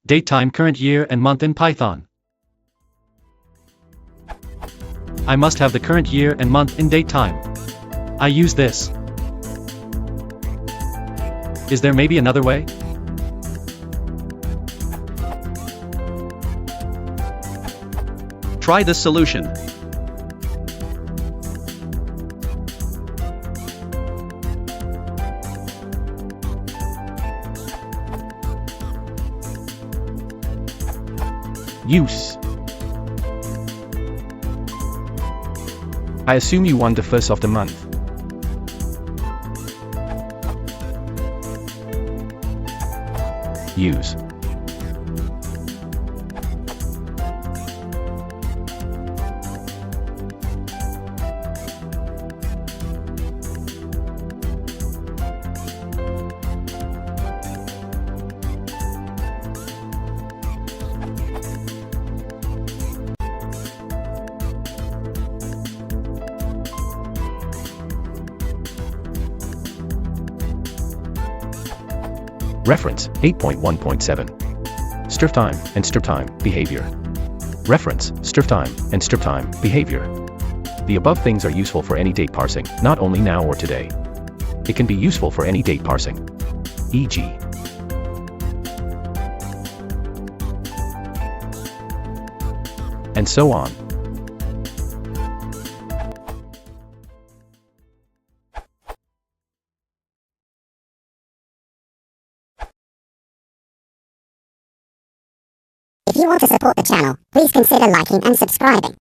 Datetime current year and month in Python. I must have the current year and month in datetime. I use this. Is there maybe another way? Try this solution. Use. I assume you want the first of the month. Use. Reference 8.1.7. Strip time and strip time behavior. Reference strip time and strip time behavior. The above things are useful for any date parsing, not only now or today. It can be useful for any date parsing, e.g. and so on. If you want to support the channel, please consider liking and subscribing.